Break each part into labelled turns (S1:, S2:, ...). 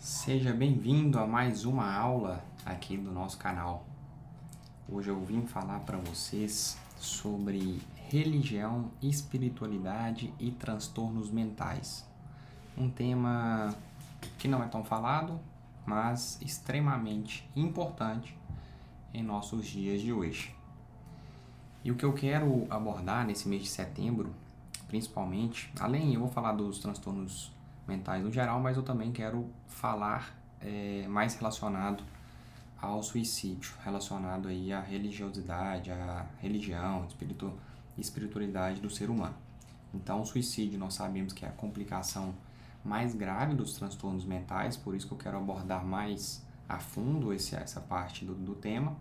S1: Seja bem-vindo a mais uma aula aqui do nosso canal. Hoje eu vim falar para vocês sobre religião, espiritualidade e transtornos mentais. Um tema que não é tão falado, mas extremamente importante em nossos dias de hoje. E o que eu quero abordar nesse mês de setembro, principalmente, eu vou falar dos transtornos mentais no geral, mas eu também quero falar mais relacionado ao suicídio, relacionado aí à religiosidade, à religião, espiritualidade do ser humano. Então, o suicídio nós sabemos que é a complicação mais grave dos transtornos mentais, por isso que eu quero abordar mais a fundo essa parte do tema.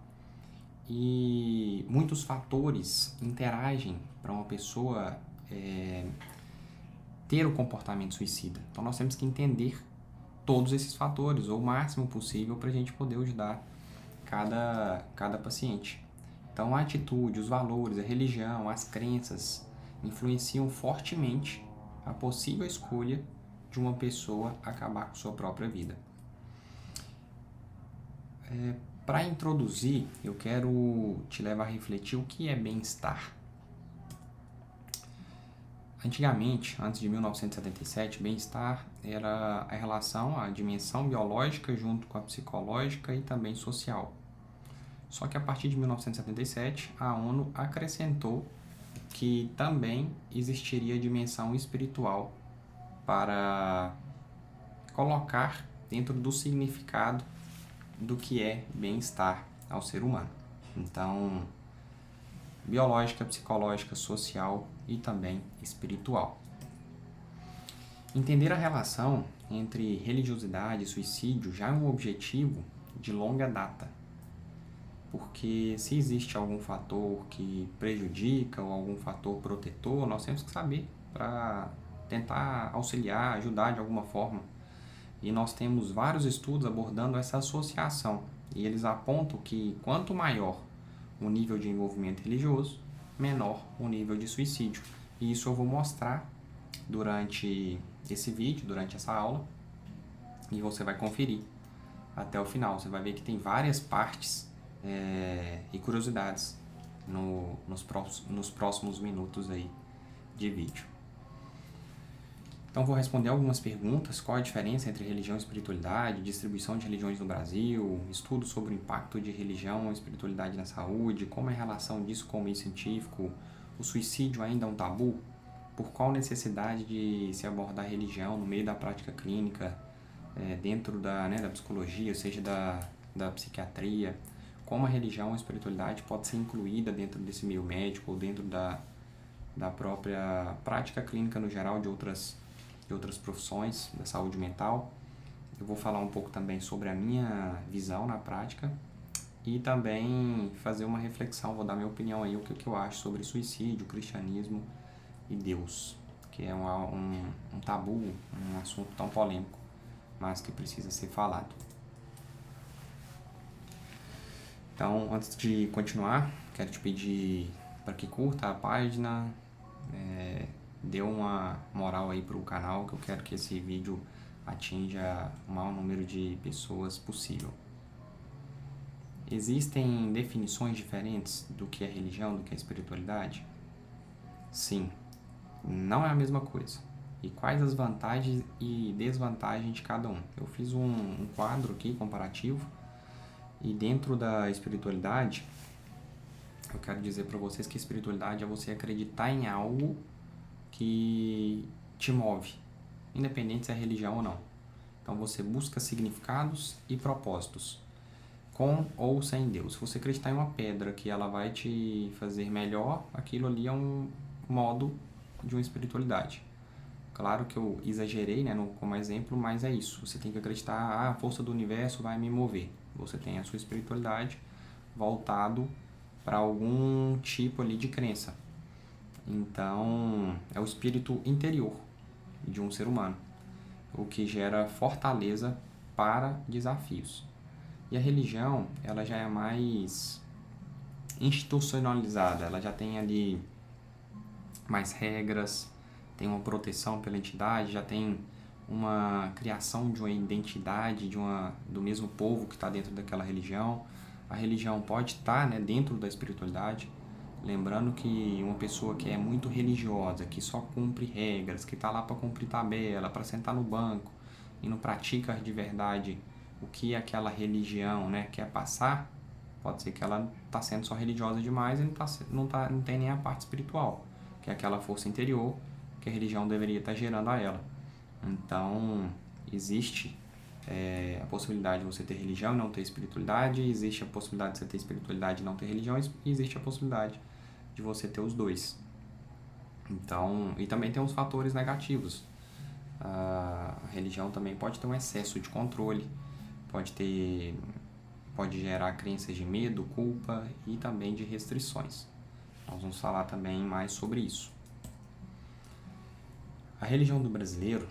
S1: E muitos fatores interagem para uma pessoa ter o comportamento suicida. Então nós temos que entender todos esses fatores, ou o máximo possível, para a gente poder ajudar cada paciente. Então a atitude, os valores, a religião, as crenças influenciam fortemente a possível escolha de uma pessoa acabar com sua própria vida. Para introduzir, eu quero te levar a refletir o que é bem-estar. Antigamente, antes de 1977, bem-estar era a relação, a dimensão biológica junto com a psicológica e também social. Só que a partir de 1977, a ONU acrescentou que também existiria a dimensão espiritual para colocar dentro do significado do que é bem-estar ao ser humano. Então, biológica, psicológica, social e também espiritual. Entender a relação entre religiosidade e suicídio já é um objetivo de longa data, porque se existe algum fator que prejudica ou algum fator protetor, nós temos que saber para tentar auxiliar, ajudar de alguma forma. E nós temos vários estudos abordando essa associação, e eles apontam que quanto maior o nível de envolvimento religioso, menor o nível de suicídio. E isso eu vou mostrar durante esse vídeo, durante essa aula, e você vai conferir até o final. Você vai ver que tem várias partes e curiosidades nos próximos minutos aí de vídeo. Então vou responder algumas perguntas: qual a diferença entre religião e espiritualidade, distribuição de religiões no Brasil, estudos sobre o impacto de religião e espiritualidade na saúde, como é a relação disso com o meio científico, o suicídio ainda é um tabu, por qual necessidade de se abordar a religião no meio da prática clínica, dentro da psicologia, ou seja, da psiquiatria, como a religião e a espiritualidade pode ser incluída dentro desse meio médico ou dentro da própria prática clínica no geral de outras profissões da saúde mental. Eu vou falar um pouco também sobre a minha visão na prática e também fazer uma reflexão, vou dar minha opinião aí, o que eu acho sobre suicídio, cristianismo e Deus, que é um tabu, um assunto tão polêmico, mas que precisa ser falado. Então, antes de continuar, quero te pedir para que curta a página, dê uma moral aí pro canal, que eu quero que esse vídeo atinja o maior número de pessoas possível. Existem definições diferentes do que é religião, do que é espiritualidade? Sim, não é a mesma coisa. E quais as vantagens e desvantagens de cada um? Eu fiz um quadro aqui comparativo, e dentro da espiritualidade, eu quero dizer para vocês que a espiritualidade é você acreditar em algo que te move, independente se é religião ou não. Então você busca significados e propósitos, com ou sem Deus. Se você acreditar em uma pedra que ela vai te fazer melhor, aquilo ali é um modo de uma espiritualidade. Claro que eu exagerei, como exemplo, mas é isso. Você tem que acreditar, a força do universo vai me mover. Você tem a sua espiritualidade voltado para algum tipo ali de crença. Então, é o espírito interior de um ser humano, o que gera fortaleza para desafios. E a religião, ela já é mais institucionalizada, ela já tem ali mais regras, tem uma proteção pela entidade, já tem uma criação de uma identidade do mesmo povo que está dentro daquela religião. A religião pode estar, né, dentro da espiritualidade. Lembrando que uma pessoa que é muito religiosa, que só cumpre regras, que está lá para cumprir tabela, para sentar no banco e não pratica de verdade o que aquela religião, né, quer passar, pode ser que ela está sendo só religiosa demais e não tem nem a parte espiritual, que é aquela força interior que a religião deveria estar gerando a ela. Então, existe a possibilidade de você ter religião e não ter espiritualidade, existe a possibilidade de você ter espiritualidade e não ter religião, e existe a possibilidade de você ter os dois. Então, e também tem os fatores negativos. A religião também pode ter um excesso de controle, pode gerar crenças de medo, culpa e também de restrições. Nós vamos falar também mais sobre isso. A religião do brasileiro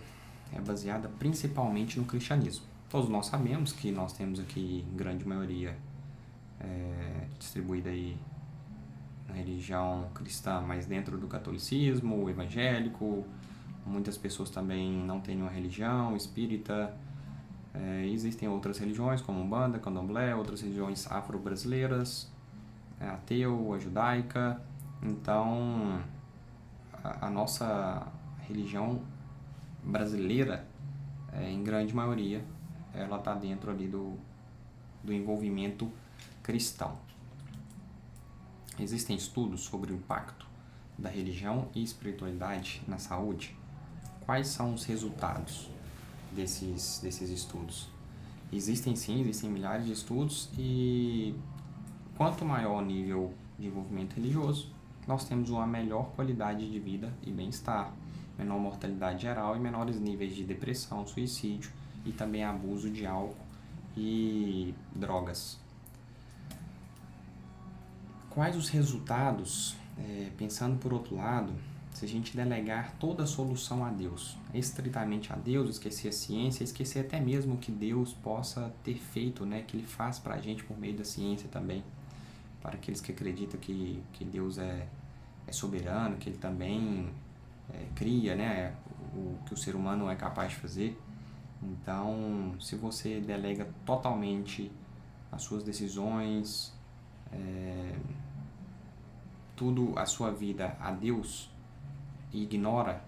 S1: é baseada principalmente no cristianismo. Todos nós sabemos que nós temos aqui, em grande maioria, distribuída aí na religião cristã, mas dentro do catolicismo, o evangélico, muitas pessoas também não têm uma religião, espírita. Existem outras religiões como Umbanda, Candomblé, outras religiões afro-brasileiras, ateu, a judaica. Então, a nossa religião brasileira, em grande maioria, ela está dentro ali do envolvimento cristão. Existem estudos sobre o impacto da religião e espiritualidade na saúde? Quais são os resultados desses estudos? Existem milhares de estudos, e quanto maior o nível de envolvimento religioso, nós temos uma melhor qualidade de vida e bem-estar, menor mortalidade geral e menores níveis de depressão, suicídio e também abuso de álcool e drogas. Quais os resultados, pensando por outro lado, se a gente delegar toda a solução a Deus, estritamente a Deus, esquecer a ciência, esquecer até mesmo o que Deus possa ter feito, né, que Ele faz para a gente por meio da ciência também, para aqueles que acreditam que Deus é soberano, que Ele também cria, né, o que o ser humano é capaz de fazer. Então, se você delega totalmente as suas decisões, tudo a sua vida a Deus, e ignora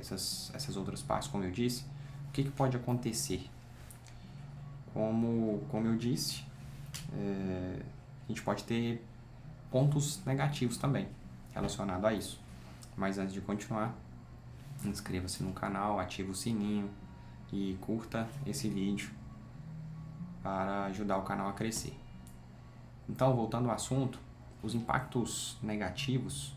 S1: essas outras partes, como eu disse, o que pode acontecer? Como eu disse, a gente pode ter pontos negativos também relacionados a isso. Mas antes de continuar, inscreva-se no canal, ative o sininho e curta esse vídeo para ajudar o canal a crescer. Então, voltando ao assunto, os impactos negativos,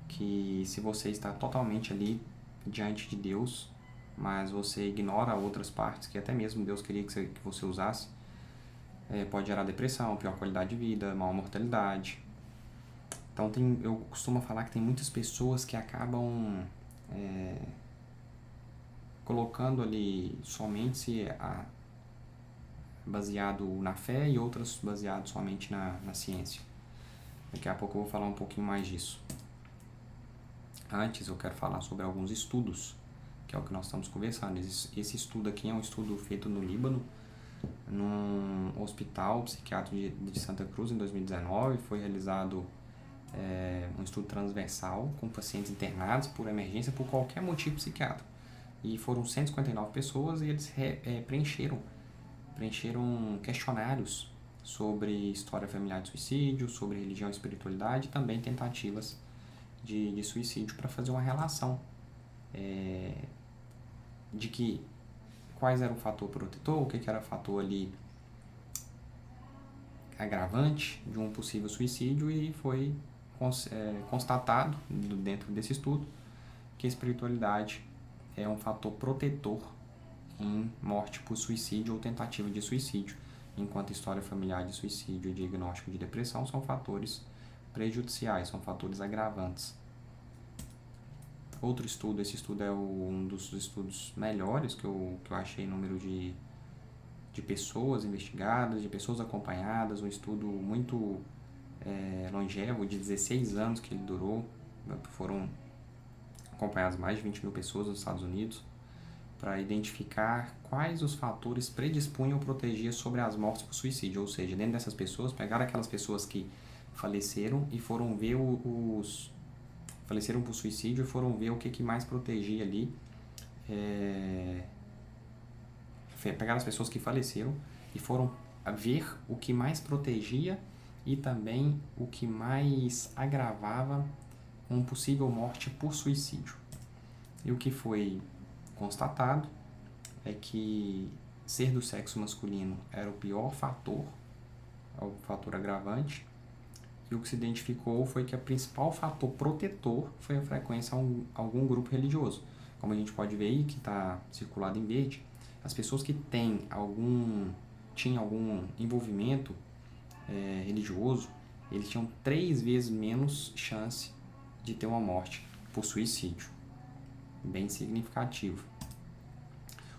S1: que se você está totalmente ali diante de Deus, mas você ignora outras partes que até mesmo Deus queria que você usasse, pode gerar depressão, pior qualidade de vida, maior mortalidade. Então eu costumo falar que tem muitas pessoas que acabam colocando ali somente baseado na fé e outras baseado somente na ciência. Daqui a pouco eu vou falar um pouquinho mais disso. Antes eu quero falar sobre alguns estudos, que é o que nós estamos conversando. Esse estudo aqui é um estudo feito no Líbano, num hospital psiquiátrico de Santa Cruz, em 2019. Foi realizado um estudo transversal com pacientes internados por emergência por qualquer motivo psiquiátrico. E foram 159 pessoas, e eles preencheram questionários sobre história familiar de suicídio, sobre religião e espiritualidade, e também tentativas de suicídio, para fazer uma relação de que quais era o fator protetor, o que era o fator ali agravante de um possível suicídio, e foi constatado dentro desse estudo que a espiritualidade é um fator protetor em morte por suicídio ou tentativa de suicídio, enquanto história familiar de suicídio e diagnóstico de depressão são fatores prejudiciais, são fatores agravantes. Outro estudo, esse estudo é um dos estudos melhores que eu achei em número de pessoas investigadas, de pessoas acompanhadas, um estudo muito longevo, de 16 anos que ele durou. Foram acompanhadas mais de 20 mil pessoas nos Estados Unidos, para identificar quais os fatores predispunham ou protegiam sobre as mortes por suicídio. Ou seja, dentro dessas pessoas, pegaram aquelas pessoas que faleceram e foram ver faleceram por suicídio e foram ver o que mais protegia ali. Pegaram as pessoas que faleceram e foram ver o que mais protegia e também o que mais agravava uma possível morte por suicídio. E o que foi constatado é que ser do sexo masculino era o pior fator, o fator agravante, e o que se identificou foi que o principal fator protetor foi a frequência a algum grupo religioso. Como a gente pode ver aí, que está circulado em verde, as pessoas que tinham algum envolvimento religioso, eles tinham 3 vezes menos chance de ter uma morte por suicídio. Bem significativo.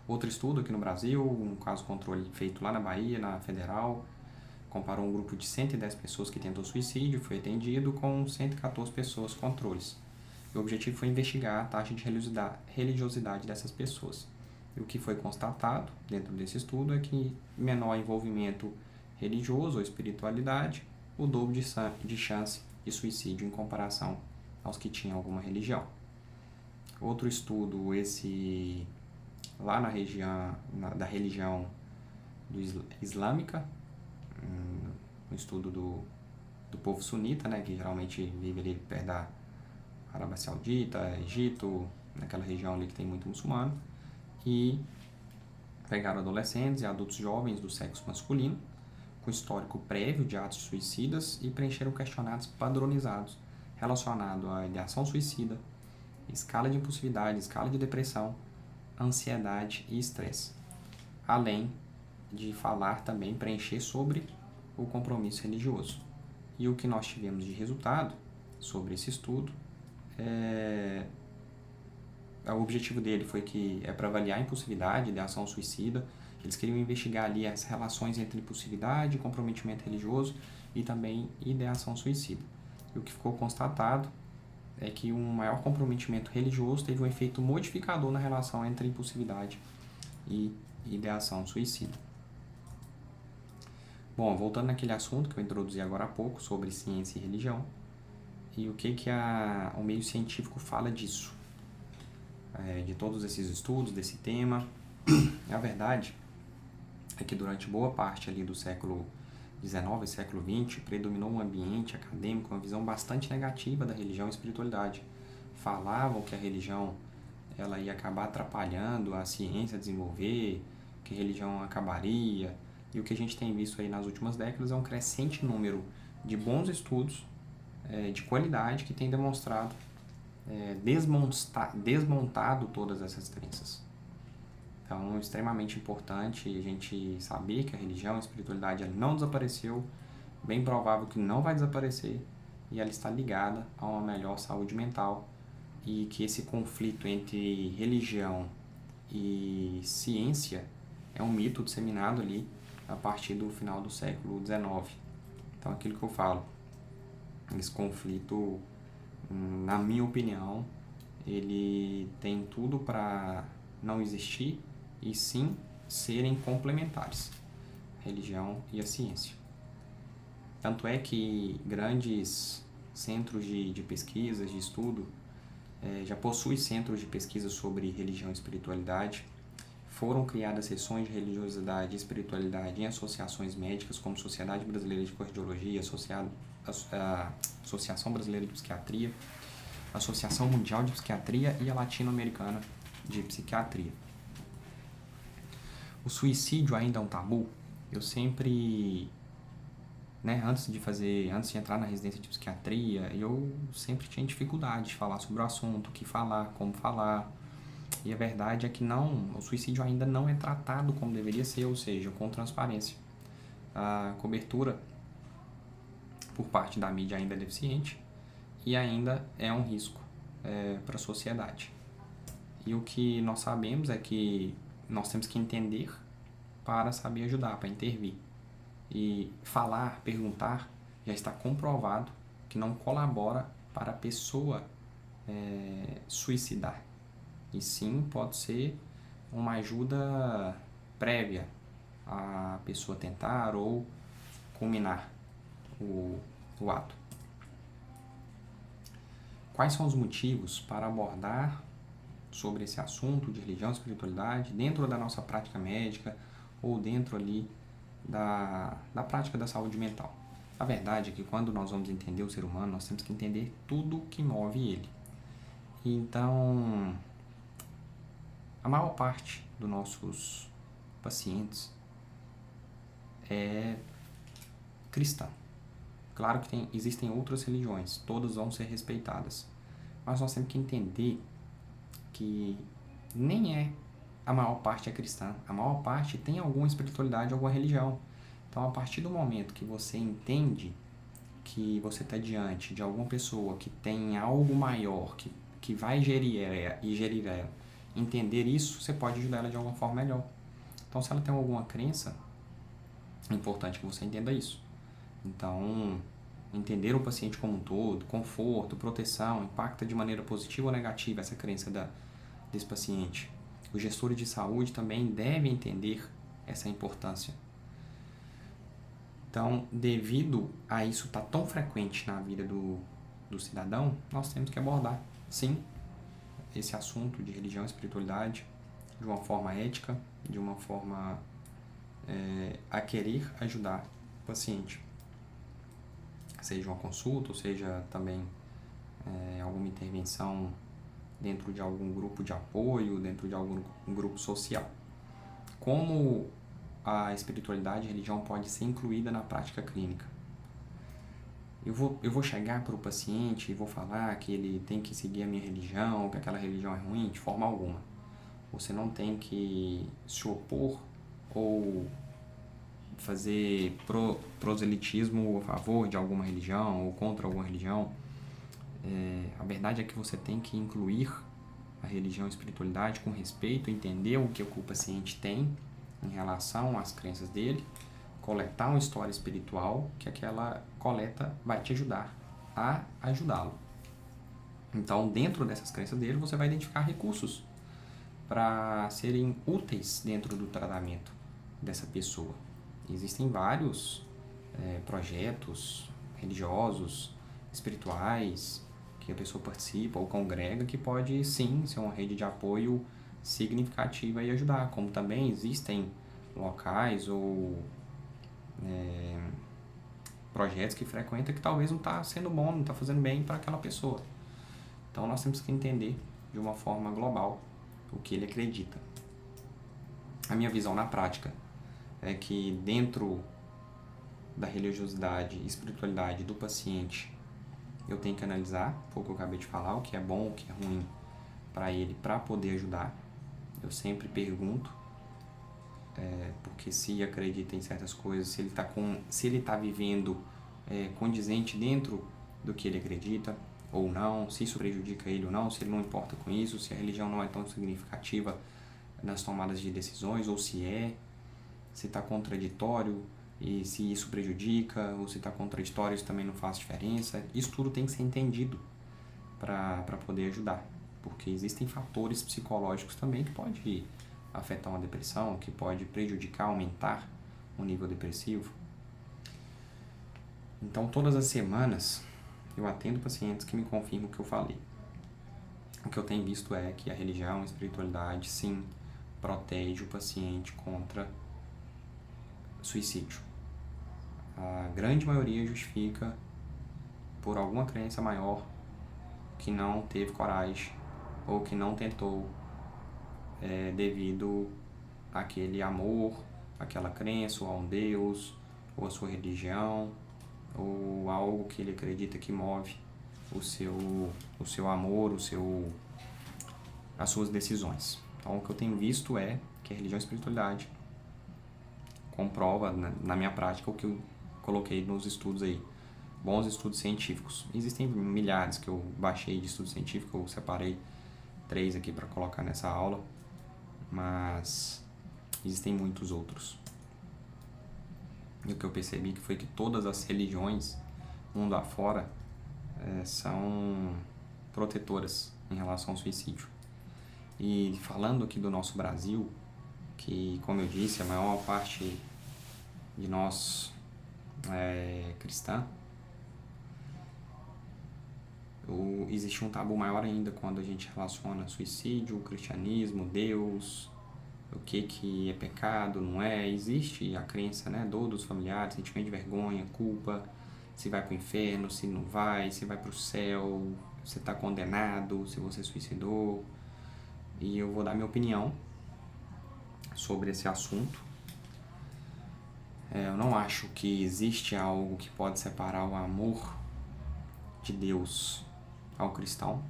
S1: Outro estudo aqui no Brasil, um caso controle feito lá na Bahia, na Federal, comparou um grupo de 110 pessoas que tentou suicídio, foi atendido, com 114 pessoas controles. E o objetivo foi investigar a taxa de religiosidade dessas pessoas. E o que foi constatado dentro desse estudo é que menor envolvimento religioso ou espiritualidade, o dobro de chance de suicídio em comparação aos que tinham alguma religião. Outro estudo, esse lá na região da religião islâmica, um estudo do povo sunita, né, que geralmente vive ali perto da Arábia Saudita, Egito, naquela região ali que tem muito muçulmano, e pegaram adolescentes e adultos jovens do sexo masculino, com histórico prévio de atos suicidas, e preencheram questionários padronizados relacionados à ideação suicida, escala de impulsividade, escala de depressão, ansiedade e estresse. Além de falar também, preencher sobre o compromisso religioso. E o que nós tivemos de resultado sobre esse estudo o objetivo dele foi que para avaliar a impulsividade, ideação suicida. Eles queriam investigar ali as relações entre impulsividade, comprometimento religioso e também ideação suicida. E o que ficou constatado é que um maior comprometimento religioso teve um efeito modificador na relação entre impulsividade e ideação suicida. Bom, voltando naquele assunto que eu introduzi agora há pouco, sobre ciência e religião, e o que o meio científico fala disso, de todos esses estudos, desse tema. A verdade é que durante boa parte ali do século XIX e século XX, predominou um ambiente acadêmico, uma visão bastante negativa da religião e espiritualidade. Falavam que a religião ela ia acabar atrapalhando a ciência a desenvolver, que a religião acabaria. E o que a gente tem visto aí nas últimas décadas é um crescente número de bons estudos de qualidade que tem demonstrado desmontado todas essas crenças. Então, é extremamente importante a gente saber que a religião e a espiritualidade ela não desapareceu, bem provável que não vai desaparecer, e ela está ligada a uma melhor saúde mental, e que esse conflito entre religião e ciência é um mito disseminado ali a partir do final do século XIX. Então, aquilo que eu falo, esse conflito, na minha opinião, ele tem tudo para não existir e sim serem complementares, a religião e a ciência. Tanto é que grandes centros de pesquisas, de estudo, já possuem centros de pesquisa sobre religião e espiritualidade. Foram criadas seções de religiosidade e espiritualidade em associações médicas como Sociedade Brasileira de Cardiologia, Associação Brasileira de Psiquiatria, Associação Mundial de Psiquiatria e a Latino-Americana de Psiquiatria. O suicídio ainda é um tabu? Eu sempre, antes de entrar na residência de psiquiatria, eu sempre tinha dificuldade de falar sobre o assunto, o que falar, como falar. E a verdade é que o suicídio ainda não é tratado como deveria ser, ou seja, com transparência. A cobertura por parte da mídia ainda é deficiente e ainda é um risco para a sociedade. E o que nós sabemos é que nós temos que entender para saber ajudar, para intervir. E falar, perguntar, já está comprovado que não colabora para a pessoa suicidar. E sim, pode ser uma ajuda prévia a pessoa tentar ou culminar o ato. Quais são os motivos para abordar sobre esse assunto de religião e espiritualidade dentro da nossa prática médica ou dentro ali da prática da saúde mental? A verdade é que quando nós vamos entender o ser humano, nós temos que entender tudo que move ele. Então, a maior parte dos nossos pacientes é cristã. Claro que existem outras religiões, todas vão ser respeitadas, mas nós temos que entender que nem a maior parte é cristã, a maior parte tem alguma espiritualidade, alguma religião. Então, a partir do momento que você entende que você está diante de alguma pessoa que tem algo maior, que vai gerir ela, entender isso, você pode ajudar ela de alguma forma melhor. Então, se ela tem alguma crença, é importante que você entenda isso. Então, entender o paciente como um todo, conforto, proteção, impacta de maneira positiva ou negativa essa crença desse paciente. Os gestores de saúde também devem entender essa importância. Então, devido a isso estar tão frequente na vida do cidadão, nós temos que abordar, sim, esse assunto de religião e espiritualidade de uma forma ética, de uma forma a querer ajudar o paciente. Seja uma consulta, ou seja também alguma intervenção dentro de algum grupo de apoio, dentro de algum grupo social. Como a espiritualidade e a religião pode ser incluída na prática clínica? Eu vou chegar para o paciente e vou falar que ele tem que seguir a minha religião, que aquela religião é ruim, de forma alguma. Você não tem que se opor ou fazer proselitismo a favor de alguma religião ou contra alguma religião. A verdade é que você tem que incluir a religião e a espiritualidade com respeito, entender o que o paciente tem em relação às crenças dele, coletar uma história espiritual que aquela coleta vai te ajudar a ajudá-lo. Então, dentro dessas crenças dele, você vai identificar recursos para serem úteis dentro do tratamento dessa pessoa. Existem vários projetos religiosos, espirituais, que a pessoa participa ou congrega, que pode sim ser uma rede de apoio significativa e ajudar, como também existem locais ou projetos que frequenta que talvez não está sendo bom, não está fazendo bem para aquela pessoa. Então nós temos que entender de uma forma global o que ele acredita. A minha visão na prática é que dentro da religiosidade e espiritualidade do paciente eu tenho que analisar, foi o que eu acabei de falar, o que é bom, o que é ruim para ele, para poder ajudar. Eu sempre pergunto, porque se acredita em certas coisas, se ele está vivendo condizente dentro do que ele acredita ou não, se isso prejudica ele ou não, se ele não importa com isso, se a religião não é tão significativa nas tomadas de decisões, ou se está contraditório e se isso prejudica, ou se está contraditório isso também não faz diferença. Isso tudo tem que ser entendido para poder ajudar, porque existem fatores psicológicos também que podem afetar uma depressão, que pode prejudicar, aumentar o nível depressivo. Então, todas as semanas eu atendo pacientes que me confirmam o que eu falei. O que eu tenho visto é que a religião e a espiritualidade, sim, protege o paciente contra suicídio. A grande maioria justifica por alguma crença maior que não teve coragem ou que não tentou devido àquele amor, àquela crença, ou a um Deus, ou a sua religião, ou algo que ele acredita que move o seu amor, as suas decisões. Então, o que eu tenho visto é que a religião e a espiritualidade comprova na minha prática o que eu coloquei nos estudos aí, bons estudos científicos. Existem milhares que eu baixei de estudos científicos, eu separei 3 aqui para colocar nessa aula, mas existem muitos outros. E o que eu percebi que foi que todas as religiões, mundo afora, são protetoras em relação ao suicídio. E falando aqui do nosso Brasil, que, como eu disse, a maior parte de nós é cristã, existe um tabu maior ainda quando a gente relaciona suicídio, cristianismo, Deus, o que é pecado, não é. Existe a crença, né, dor dos familiares, sentimento de vergonha, culpa, se vai para o inferno, se não vai, se vai para o céu, se está condenado, se você suicidou. E eu vou dar minha opinião sobre esse assunto. Eu não acho que existe algo que pode separar o amor de Deus ao cristão.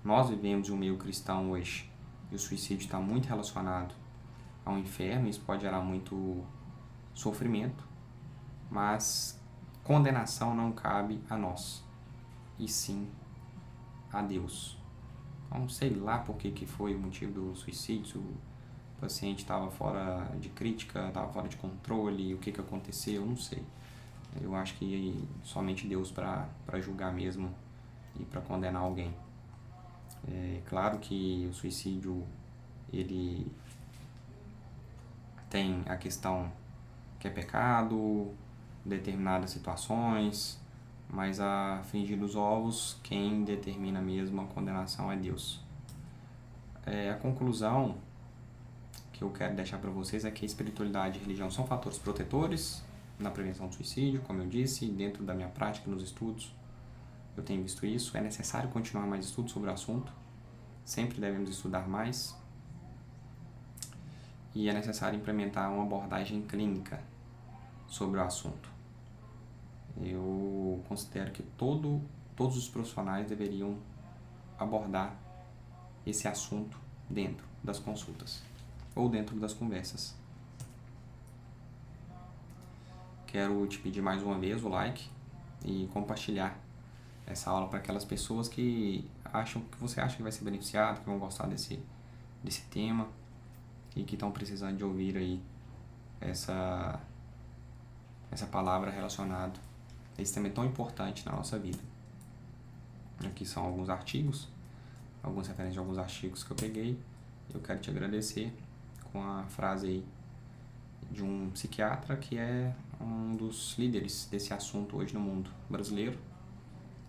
S1: Nós vivemos um meio cristão hoje e o suicídio está muito relacionado ao inferno. Isso pode gerar muito sofrimento, mas condenação não cabe a nós, e sim a Deus. Então, sei lá por que foi o motivo do suicídio, se o paciente estava fora de crítica, estava fora de controle, o que aconteceu, não sei. Eu acho que somente Deus para julgar mesmo e para condenar alguém. É claro que o suicídio, ele tem a questão que é pecado, determinadas situações, mas a fingir dos ovos, quem determina mesmo a condenação é Deus. A conclusão que eu quero deixar para vocês é que a espiritualidade e a religião são fatores protetores na prevenção do suicídio, como eu disse, dentro da minha prática nos estudos. Eu tenho visto isso. É necessário continuar mais estudos sobre o assunto. Sempre devemos estudar mais. E é necessário implementar uma abordagem clínica sobre o assunto. Eu considero que todos os profissionais deveriam abordar esse assunto dentro das consultas ou dentro das conversas. Quero te pedir mais uma vez o like e compartilhar essa aula para aquelas pessoas que você acha que vai ser beneficiado, que vão gostar desse tema e que estão precisando de ouvir aí essa palavra relacionada a esse tema tão importante na nossa vida. Aqui são alguns artigos, algumas referências de alguns artigos que eu peguei. Eu quero te agradecer com a frase aí de um psiquiatra que é um dos líderes desse assunto hoje no mundo brasileiro.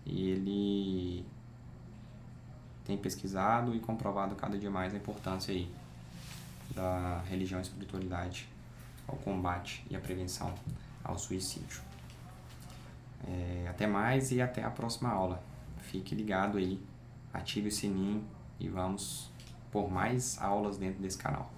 S1: E ele tem pesquisado e comprovado cada dia mais a importância aí da religião e espiritualidade ao combate e à prevenção ao suicídio. Até mais e até a próxima aula. Fique ligado aí, ative o sininho e vamos por mais aulas dentro desse canal.